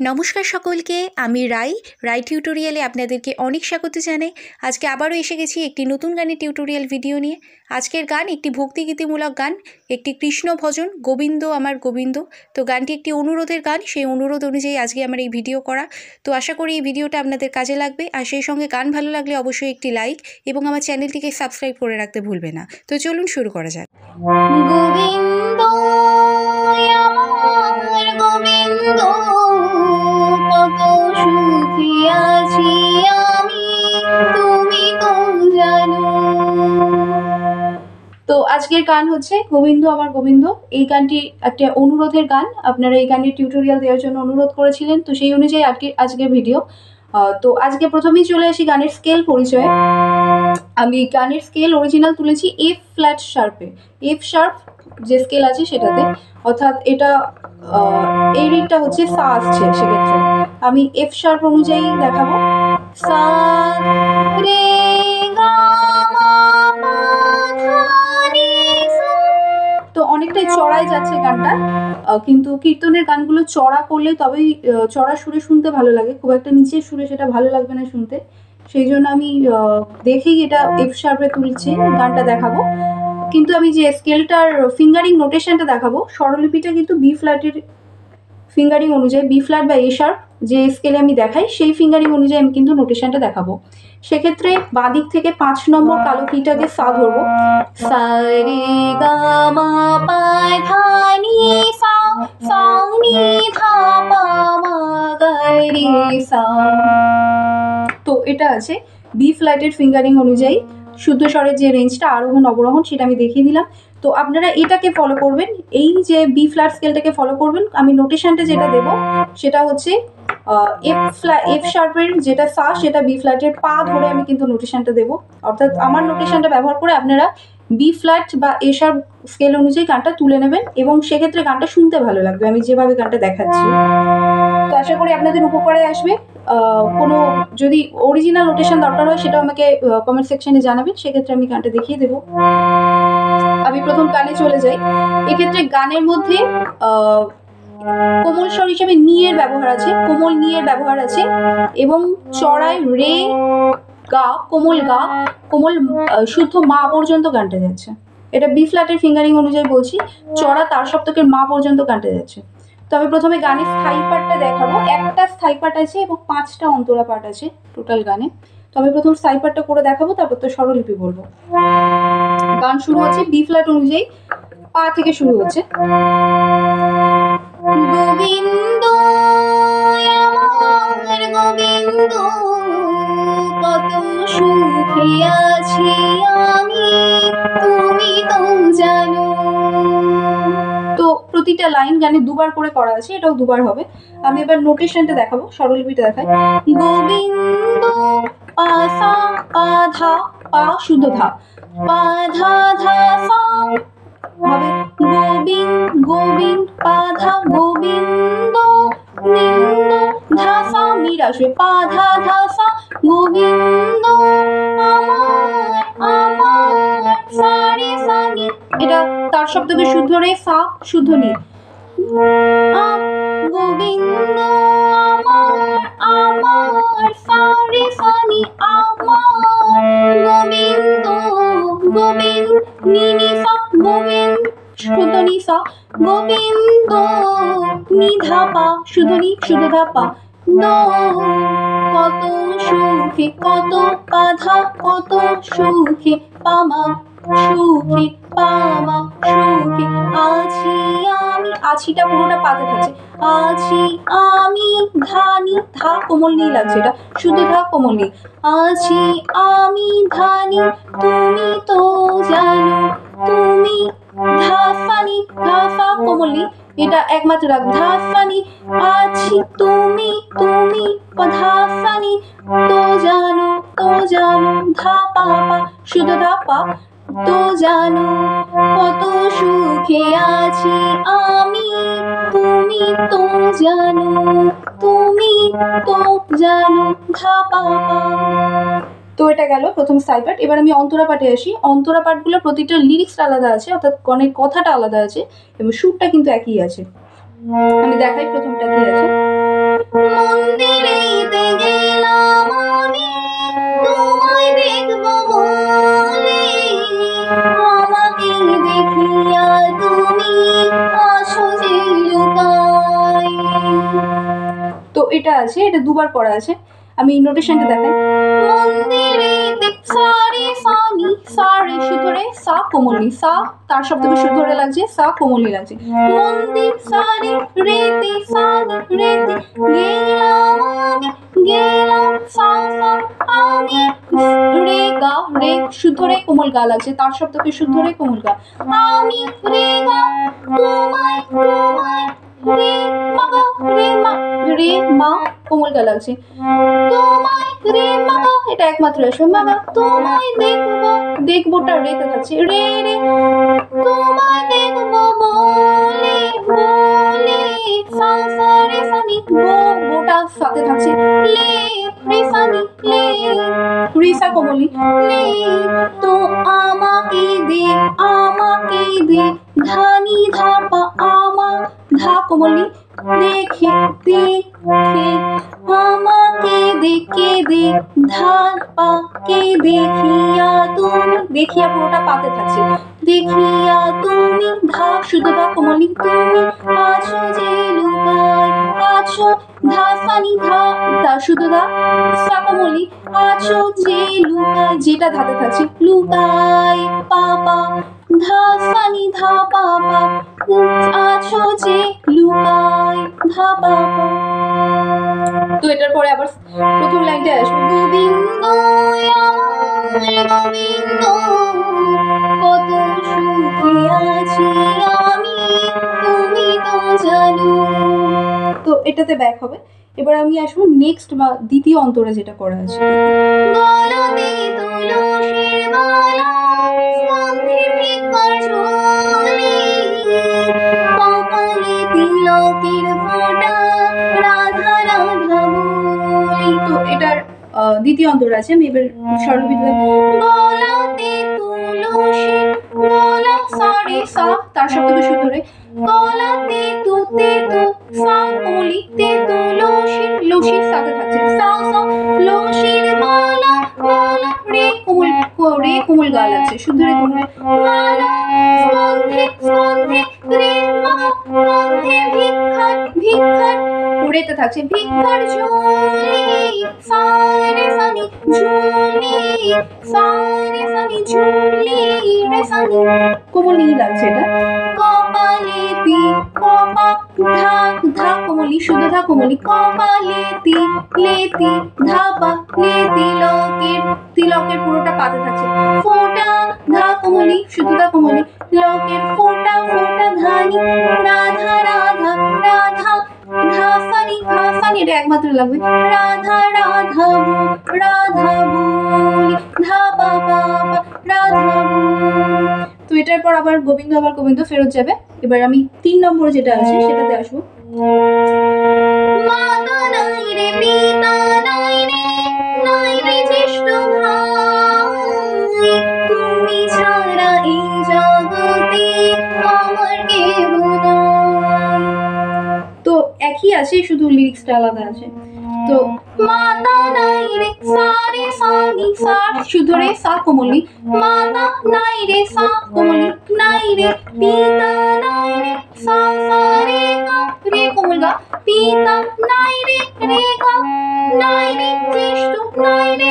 নমস্কার সকলকে, আমি রাই টিউটোরিয়ালে আপনাদেরকে অনেক স্বাগত জানাই। আজকে আবারও এসে গেছি একটি নতুন গানের টিউটোরিয়াল ভিডিও নিয়ে। আজকের গান একটি ভক্তিগীতিমূলক গান, একটি কৃষ্ণ ভজন, গোবিন্দ আমার গোবিন্দ। তো গানটি একটি অনুরোধের গান, সেই অনুরোধ অনুযায়ী আজকে আমার এই ভিডিও করা। তো আশা করি এই ভিডিওটা আপনাদের কাজে লাগবে, আর সেই সঙ্গে গান ভালো লাগলে অবশ্যই একটি লাইক এবং আমার চ্যানেলটিকে সাবস্ক্রাইব করে রাখতে ভুলবে না। তো চলুন শুরু করা যাক। গোবিন্দ আমার গোবিন্দ, কত সুখী আছি আমি, তুমি তো জানো। তো আজকের গান হচ্ছে গোবিন্দ আমার গোবিন্দ। এই গানটি একটা অনুরোধের গান, আপনারা এই গানের টিউটোরিয়াল দেওয়ার জন্য অনুরোধ করেছিলেন, তো সেই অনুযায়ী আজকের ভিডিও। তো আজকে প্রথমেই চলে আসি গানের স্কেল পরিচয়ে। আমি গানের স্কেল অরিজিনাল তুলেছি এফ ফ্ল্যাট শার্পে, এফ শার্প যে স্কেল আছে সেটাতে, অর্থাৎ এটা এই রিডটা হচ্ছে সা আসছে, সেক্ষেত্রে আমি এফ শার্প অনুযায়ী দেখাবো। সা রে গা মা পা ধা নি সা। তো অনেকটাই চড়াই যাচ্ছে গানটা, কিন্তু কীর্তনের গানগুলো চড়া করলে তবেই চড়া সুরে শুনতে ভালো লাগে, খুব একটা নিচের সুরে সেটা ভালো লাগবে না শুনতে। সেই জন্য আমি দেখেই এটা এফ শার্পে তুলছি, গানটা দেখাবো। কিন্তু আমি যে স্কেলটার ফিঙ্গারিং নোটেশনটা দেখাবো, স্বরলিপিটা কিন্তু বি ফ্ল্যাটের ফিঙ্গারিং অনুযায়ী, বি ফ্ল্যাট বা এ শার্প যে স্কেলে আমি দেখাই সেই ফিঙ্গারিং অনুযায়ী আমি কিন্তু নোটেশনটা দেখাবো। সেক্ষেত্রে বাঁদিক থেকে 5 নম্বর কালো কিটাকে সা ধরবো। সা রে গা মা পা ধা নি সা, সা নি ধা পা মা গা রে সা। তো এটা আছে বি ফ্ল্যাটের ফিঙ্গারিং অনুযায়ী শুদ্ধ স্বরের যে রেঞ্জটা, আরোহণ অবরোহণ, সেটা আমি দেখিয়ে দিলাম। তো আপনারা এটাকে ফলো করবেন, এই যে বি ফ্ল্যাট স্কেলটাকে ফলো করবেন। আমি নোটেশনটা যেটা দেবো সেটা হচ্ছে এফ শার্পের যেটা সা, সেটা বি ফ্ল্যাটের পা ধরে আমি কিন্তু নোটেশনটা দেবো। অর্থাৎ আমার নোটেশনটা ব্যবহার করে আপনারা বি ফ্ল্যাট বা এ শার্প স্কেল অনুযায়ী গানটা তুলে নেবেন, এবং সেক্ষেত্রে গানটা শুনতে ভালো লাগবে আমি যেভাবে গানটা দেখাচ্ছি। তো আশা করি আপনাদের উপকারে আসবে। কোনো যদি অরিজিনাল নোটেশন দরকার হয় সেটাও আমাকে কমেন্ট সেকশনে জানাবেন, সেক্ষেত্রে আমি গানটা দেখিয়ে দেবো। আমি প্রথম গানে চলে যাই। এক্ষেত্রে গানের মধ্যে কোমল স্বর হিসেবে নি এর ব্যবহার আছে, কোমল নি এর ব্যবহার আছে, এবং চড়ায় রে গা, কোমল শুদ্ধ মা পর্যন্ত গানটা যাচ্ছে। এটা বি ফ্ল্যাটের ফিঙ্গারিং অনুযায়ী বলছি, চড়া তার সপ্তকের মা পর্যন্ত গানটা যাচ্ছে। তো আমি প্রথমে গানের স্থায়ী পার্টটা দেখাবো। একটা স্থায়ী পার্ট আছে এবং 5টা অন্তরা পার্ট আছে টোটাল গানে। তো আমি প্রথম স্থায়ী পার্টটা করে দেখাবো, তারপর তো স্বরলিপি বলবো। গান শুরু হচ্ছে বি ফ্ল্যাট অনুযায়ী, পা থেকে শুরু হচ্ছে। গোবিন্দ আমার গোবিন্দ, কত সুখে আছি আমি, তুমি তো জানো। তো প্রতিটা লাইন গানে দুবার করে করা আছে, এটাও দুবার হবে। আমি এবার নোটেশনটা দেখাবো, স্বরলিপিটা দেখাই। গোবিন্দ পা সা, পা ধা, পা শুদ্ধ ধা, পা ধা ধা সা হবে গোবিন্দ পা ধা, গোবিন্দ নিন্দ ধা সা, মির আসবে, পা ধা ধা সা, গোবিন্দ আমার সা রে সা নি। এটা তার শব্দকে শুদ্ধ রে, সা শুদ্ধ নি। গোবিন্দ আমার সা রে সা নি, আমার গোবিন্দ নি নি সা, গোবিন্দ শুদ্ধ নি সা, গোবিন্দ নি ধা পা শুদ্ধ নি, শুদ্ধ ধা পা, কত সুখে, কত পা ধা, কত সুখে পামা, সুখে পামা, সুখে আছি আমি, আছিটা পুরোটা পাতে থাকছে, আছি আমি, ধানি ধা কোমল নি লাগছে, এটা শুদ্ধ ধা কোমল নি, আছি আমি ধানি, তুমি তো জানো, তুমি ধা সা নি, ধা সা কোমল নি, এটা একমাত্র রাগ, ধা সা নি, আছি তুমি, তুমি ধা সা নি, তো জানো, ধা পা পা শুদ্ধ ধা পা, তো জানো কত সুখে আছি আমি, তুমি তো জানো, তুমি তো জানো, ধা পা পা। তো এটা গেল প্রথম স্থায়ী পাঠ। এবার আমি অন্তরা পাঠে আসি। অন্তরা পাঠগুলো প্রতিটা লিরিক্সটা আলাদা আছে, অর্থাৎ গানের কথাটা আলাদা আছে এবং সুরটা কিন্তু একই আছে। আমি দেখাই প্রথমটা কি আছে। এটা আছে, এটা দুবার পড়া আছে, আমি নোটেশনটা দেখাই। মন্দিরেতে সা রে সা নি সা রে শুদ্ধ রে সা কোমলি, সা তার শব্দকে শুদ্ধ রে লাগছে, সা কোমলি লাগছে। মন্দির সা রে রে তে সা নি রে তে গেলাম আমি গেলাম সা সা আমি রে গা রে শুদ্ধ রে কোমল গা লাগছে, তার শব্দকে শুদ্ধ রে কোমল গা। আমি রে গা তোমায় তোমায় রে মা গা রে মা কোমল গা লাগছে। তোমায় রে মা গা, এটা একমাত্র আসবে মা গা। তোমায় দেখবো, দেখবোটা রেতে থাকছে, রে রে তোমায় দেখবো বলে বলে সা সা রে সা নি গোটা সাথে থাকছে, লে রে সা নি লে রে সা কোমলি লে। তো আমাকে দে ধানি ধাপা আমা ধা কোমলি দেখে দেখে আমাকে দেখে দে ধাপা কে দেখিয়া তুমি, দেখিয়া পুরোটা পাতে থাকছে, দেখিয়া তুমি ধা শুদ্ধ ধা কোমলি তুমি আছো যে লুকায় আছো ধা সানি ধা ধা শুদ্ধ ধা সা কোমলি আছো যে লুকায়, যেটা ধাতে থাকছে লুকায় পাপা ধা সানি ধা পাপা আছো যে লুকায় ধা পাপা। তো এটার পরে আবার প্রথম লাইনটা আসবে, গোবিন্দ গোবিন্দ কত সুখে আছি আমি তুমি তো জানো। তো এটাতে ব্যাক হবে। এবার আমি আসবো নেক্সট বা দ্বিতীয় অন্তরে যেটা করা আছে, গলাতে তুলসীর মালা স্কন্ধে বৃক্ষর ঝুলি কপালে তিলকের ফোঁটা রাধা রাধা বলি। তো এটার দ্বিতীয় অন্তর আছে, আমি এবার স্বরলিপিতে গলাতে তুলসীর গলা সা রে সা তার শব্দকে শুদ্ধ রে গলাতে তু তে তু সা কোমলি তে তু লসির লসির সাথে থাকছে সা সা লসির মালা মালা রে কোমল গা লাগছে, শুদ্ধ রে কোমল মালা স্কন্ধে স্কন্ধে রে মা স্কন্ধে ভিক্ষার ভিক্ষার রেতে থাকছে ভিক্ষার ঝুলি সা রে সা নি ঝুলি সা রে সা নি ঝুলি রে সা নি কোমলি লাগছে এটা। কপালেতি কপা ধা ধা কোমলি শুদ্ধ ধা কোমলি কপালেতি লেতি ধাপা লেতি তিলকের পুরোটা পাতে থাকছে, ফোঁটা ধা কোমলি শুদ্ধ ধা কোমলি লকের ফোঁটা ফোঁটা ধানি রাধা রাধা রাধা ধা সানি এটা একমাত্র লাগবে, রাধা রাধা বলি ধা পা পা রাধা বলি। তো এটার পর আবার গোবিন্দ ফেরত যাবে। এবার আমি 3 নম্বরে যেটা আছে সেটাতে আসবো, মাতা নাই রে পিতা নাই রে জ্যেষ্ঠ ভাই তুমি ছাড়া এই জগতে আমার কেহ নাই। তো একই আছে, শুধু লিরিক্সটা আলাদা আছে। তো মাতা নাই রে সা রে সা নি সা শুদ্ধ রে সা কোমলি মাতা নাই রে সা কোমলি নাই রে পিতা নাই রে সা সা রে গা রে কোমল গা পিতা নাই রে গা নাই রে জ্যেষ্ঠ নাই রে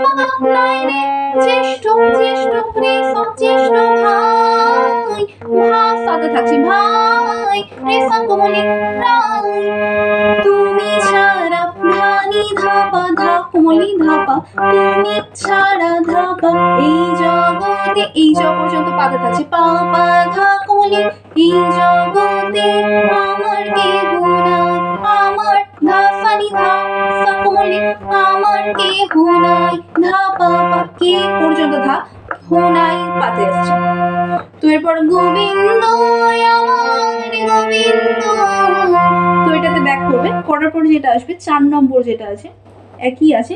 মা নাই রে জ্যেষ্ঠ রে সা জ্যেষ্ঠ ভাই ভা সাথে থাকছে ভাই রে সা কোমলি ভাই তুমি ছাড়া ধানি ধাপা ধা কোমলি ধাপা তুমি ছাড়া ধাপা এই জগতে এই জ পর্যন্ত পাতে থাকছে পা পা ধা কোমলি এই জগতে আমার কেহ নাই আমার ধা সানি ধা সা কোমলি আমার কেহ নাই ধা পা পা কে পর্যন্ত ধা হো নাই পাতে আসছে। তো এরপর গোবিন্দ আমার গোবিন্দ, তো এটাতে ব্যাক করবে, করার পর যেটা আসবে 4 নম্বর যেটা আছে একই আছে,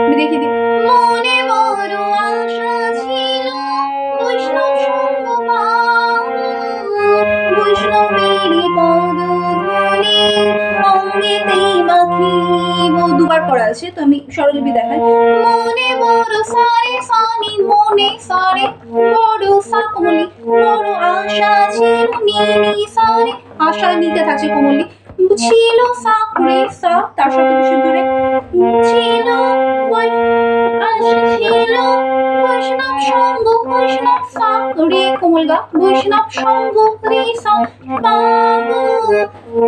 আমি দেখে দিই। মনে বড় আশা ছিল বৈষ্ণব সঙ্গ বৈষ্ণবের পদ ধরে অঙ্গেতেই মাখিব, দুবার করা আছে, তো আমি স্বরলিপি দেখাই। মনে বড় সারে সানি মনে সারে বড় সা কোমলি বড় আশা ছিল নি সারে আশা নিতে থাকছে কোমলি ছিল সা রে সা, তার সাথে বিশুদ্ধ রে ছিল ছিল বৈষ্ণব সঙ্গ, বৈষ্ণব সা রে কোমল গা, বৈষ্ণব সঙ্গ রে সা, পাবো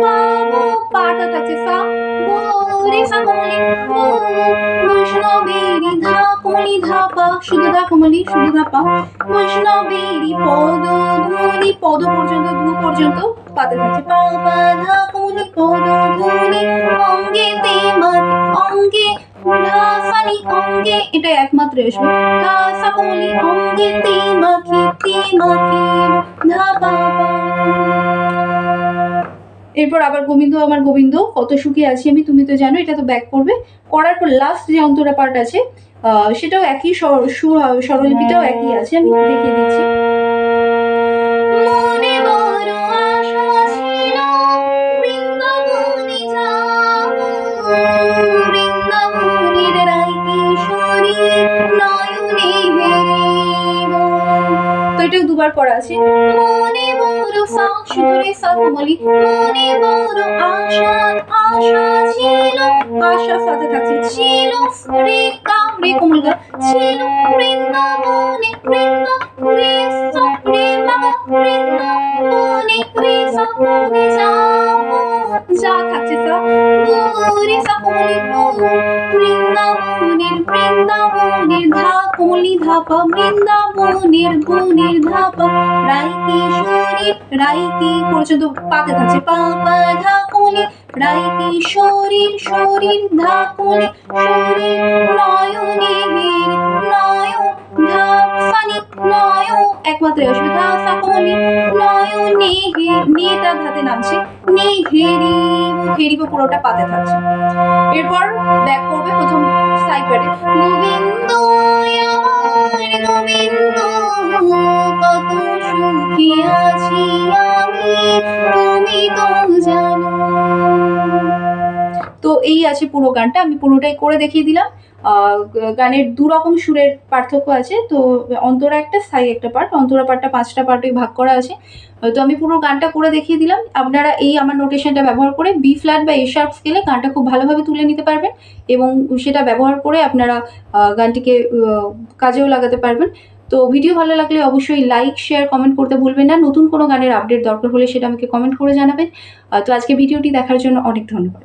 পাবো পাটা থাকছে সা রে সা কোমলি, বৈষ্ণবেরি ধা কোমলি ধা পা, শুধু ধা কোমলি শুধু ধা পা, বৈষ্ণবেরি পদ ধ্বনি, পদ পর্যন্ত ধু পর্যন্ত পাতে থাকছে পা পা ধা কোমলি পদ ধ্বনি, অঙ্গে তে মাতে অঙ্গে ধা সানি অঙ্গে, এটা একমাত্র আসবে ধা সা কোমলি অঙ্গে তে মাখি ধা পা পা। এরপর আবার গোবিন্দ আমার গোবিন্দ, কত সুখী আছি আমি তুমি তো জানো, এটা তো ব্যাক করবে। করার পর লাস্ট যে অন্তরা পার্ট আছে সেটাও একই, স্বরলিপিটাও একই আছে, আমি দেখিয়ে দিচ্ছি। মনে বড় আশা ছিল বৃন্দাবনে যাব, বৃন্দাবনের রাই কিশোরী নয়নে হেরিব, তো এটাও দুবার করা আছে। মনে বড় সা সুতরে সা কোমলি, মনে বড় আশা আশা ছিল, আশার সাথে থাকছে ছিল রে কা রে কোমল গা, ছিল বৃন্দাবনে রে সা রে মা বৃন্দাবনে রে সা কোমলে যাব, যা থাকছে সা রে সা কোমলি বৃন্দাবনের ধা কোমলি ধা পা, বৃন্দাবনের গুণের ধা পা, রাই কিশোরী রাই কি পর্যন্ত পাতে থাকছে পা পা ধা কোমলি, রাই কিশোরীর শরীর ধা কোমলি শরীর, নয়নে হের নয় ধা সানি নয় একমাত্র আসবে ধা সা কোমলি, নয়নে হের নেটা ধাতে নামছে নে হেরিব, হেরিব পুরোটা পাতে থাকছে। এরপর ব্যাক করবে প্রথম সাইপারে, গোবিন্দ আমার গোবিন্দ কত সুখী আছি আমি তুমি তো জানো। তো এই আছে পুরো গানটা, আমি পুরোটাই করে দেখিয়ে দিলাম। গানের দুরকম সুরের পার্থক্য আছে, তো অন্তরা একটা স্থায়ী একটা পার্ট, অন্তরা পার্টটা 5টা পার্টে ভাগ করা আছে। তো আমি পুরো গানটা করে দেখিয়ে দিলাম, আপনারা এই আমার নোটেশনটা ব্যবহার করে বি ফ্ল্যাট বা এ শার্প স্কেলে গানটা খুব ভালোভাবে তুলে নিতে পারবেন, এবং সেটা ব্যবহার করে আপনারা গানটিকে কাজেও লাগাতে পারবেন। তো ভিডিও ভালো লাগলে অবশ্যই লাইক শেয়ার কমেন্ট করতে ভুলবেন না, নতুন কোনো গানের আপডেট দরকার হলে সেটা আমাকে কমেন্ট করে জানাবেন। তো আজকে ভিডিওটি দেখার জন্য অনেক ধন্যবাদ।